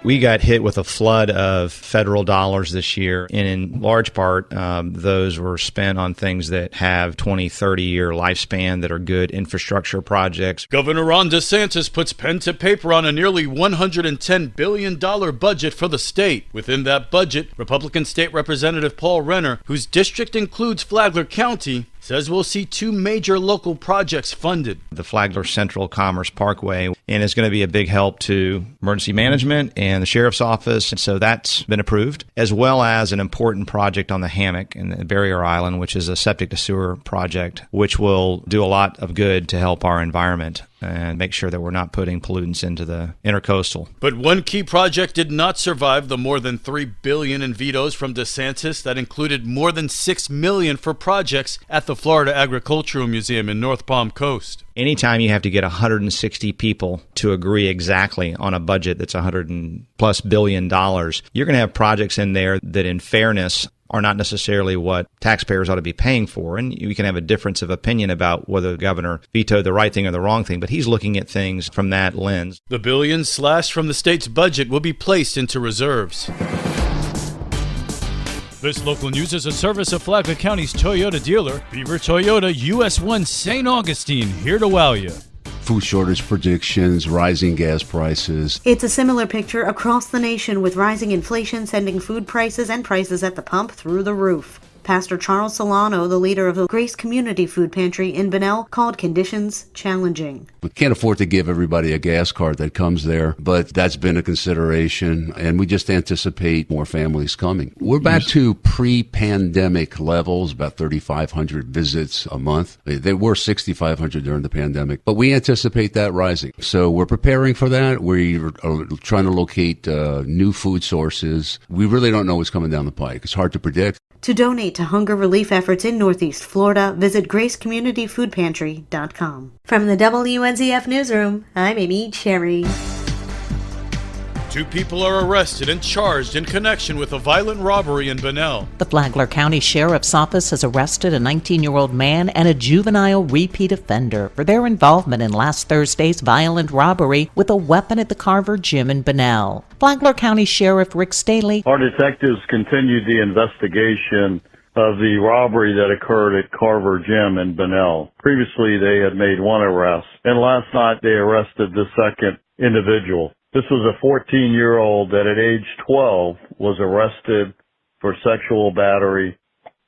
We got hit with a flood of federal dollars this year, and in large part, those were spent on things that have 20, 30-year lifespan that are good infrastructure projects. Governor Ron DeSantis puts pen to paper on a nearly $110 billion budget for the state. Within that budget, Republican State Representative Paul Renner, whose district includes Flagler County, says we'll see two major local projects funded. The Flagler Central Commerce Parkway, and is going to be a big help to emergency management and the sheriff's office, and so that's been approved, as well as an important project on the Hammock and the Barrier Island, which is a septic to sewer project, which will do a lot of good to help our environment and make sure that we're not putting pollutants into the intercoastal. But one key project did not survive the more than $3 billion in vetoes from DeSantis that included more than $6 million for projects at the Florida Agricultural Museum in North Palm Coast. Anytime you have to get 160 people to agree exactly on a budget that's $100+ billion, you're going to have projects in there that, in fairness, are not necessarily what taxpayers ought to be paying for. And you can have a difference of opinion about whether the governor vetoed the right thing or the wrong thing, but he's looking at things from that lens. The billions slashed from the state's budget will be placed into reserves. This local news is a service of Flagler County's Toyota dealer, Beaver Toyota, US 1 St. Augustine, here to wow you. Food shortage predictions, rising gas prices. It's a similar picture across the nation, with rising inflation sending food prices and prices at the pump through the roof. Pastor Charles Solano, the leader of the Grace Community Food Pantry in Bunnell, called conditions challenging. We can't afford to give everybody a gas card that comes there, but that's been a consideration, and we just anticipate more families coming. We're back to pre-pandemic levels, about 3,500 visits a month. They were 6,500 during the pandemic, but we anticipate that rising. So we're preparing for that. We're trying to locate new food sources. We really don't know what's coming down the pike. It's hard to predict. To donate to hunger relief efforts in Northeast Florida, visit gracecommunityfoodpantry.com. From the WNZF Newsroom, I'm Amy Cherry. 2 people are arrested and charged in connection with a violent robbery in Bunnell. The Flagler County Sheriff's Office has arrested a 19-year-old man and a juvenile repeat offender for their involvement in last Thursday's violent robbery with a weapon at the Carver Gym in Bunnell. Flagler County Sheriff Rick Staley. Our detectives continued the investigation of the robbery that occurred at Carver Gym in Bunnell. Previously, they had made one arrest, and last night they arrested the second individual. This was a 14-year-old that at age 12 was arrested for sexual battery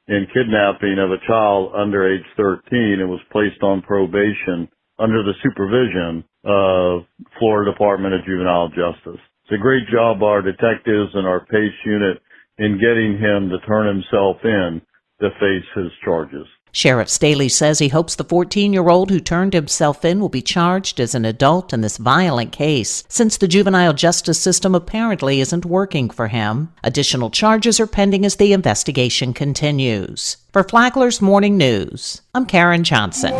and kidnapping of a child under age 13 and was placed on probation under the supervision of Florida Department of Juvenile Justice. It's a great job by our detectives and our PACE unit in getting him to turn himself in to face his charges. Sheriff Staley says he hopes the 14-year-old who turned himself in will be charged as an adult in this violent case, since the juvenile justice system apparently isn't working for him. Additional charges are pending as the investigation continues. For Flagler's Morning News, I'm Karen Johnson.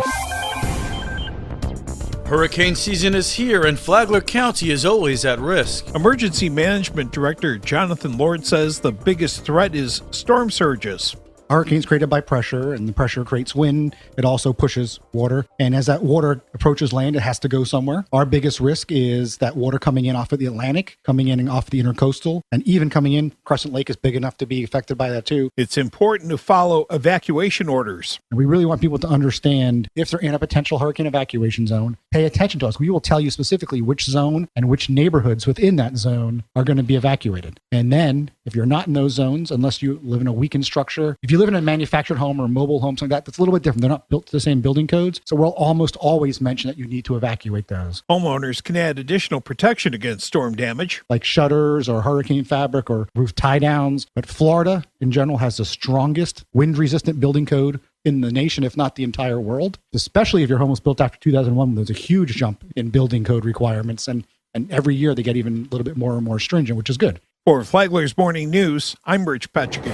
Hurricane season is here, and Flagler County is always at risk. Emergency Management Director Jonathan Lord says the biggest threat is storm surges. Hurricanes created by pressure, and the pressure creates wind. It also pushes water. And as that water approaches land, it has to go somewhere. Our biggest risk is that water coming in off of the Atlantic, coming in off the intercoastal, and even coming in. Crescent Lake is big enough to be affected by that too. It's important to follow evacuation orders. And we really want people to understand if they're in a potential hurricane evacuation zone, pay attention to us. We will tell you specifically which zone and which neighborhoods within that zone are going to be evacuated. And then if you're not in those zones, unless you live in a weakened structure, if you live in a manufactured home or a mobile home, something like that, that's a little bit different. They're not built to the same building codes. So we'll almost always mention that you need to evacuate those. Homeowners can add additional protection against storm damage, like shutters or hurricane fabric or roof tie downs. But Florida in general has the strongest wind resistant building code in the nation, if not the entire world, especially if your home was built after 2001. There's a huge jump in building code requirements. And every year they get even a little bit more and more stringent, which is good. For Flagler's Morning News, I'm Rich Petchigan.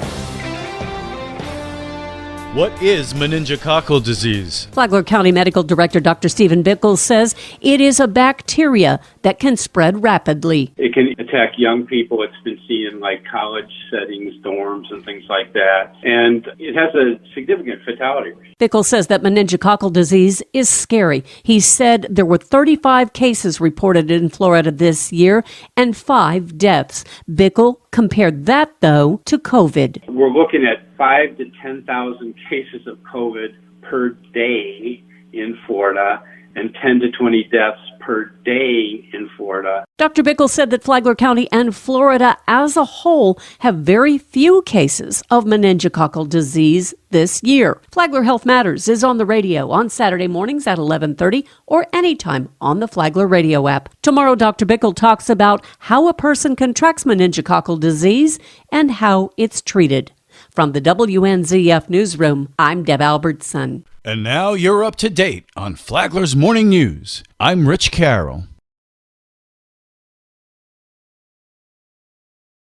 What is meningococcal disease? Flagler County Medical Director Dr. Stephen Bickles says it is a bacteria that can spread rapidly. It can attack young people. It's been seen in like college settings, dorms, and things like that. And it has a significant fatality rate. Bickle says that meningococcal disease is scary. He said there were 35 cases reported in Florida this year and 5 deaths. Bickle compared that, though, to COVID. We're looking at 5,000 to 10,000 cases of COVID per day in Florida and 10 to 20 deaths per day in Florida. Dr. Bickle said that Flagler County and Florida as a whole have very few cases of meningococcal disease this year. Flagler Health Matters is on the radio on Saturday mornings at 11:30 or anytime on the Flagler radio app. Tomorrow, Dr. Bickle talks about how a person contracts meningococcal disease and how it's treated. From the WNZF Newsroom, I'm Deb Albertson. And now you're up to date on Flagler's Morning News. I'm Rich Carroll.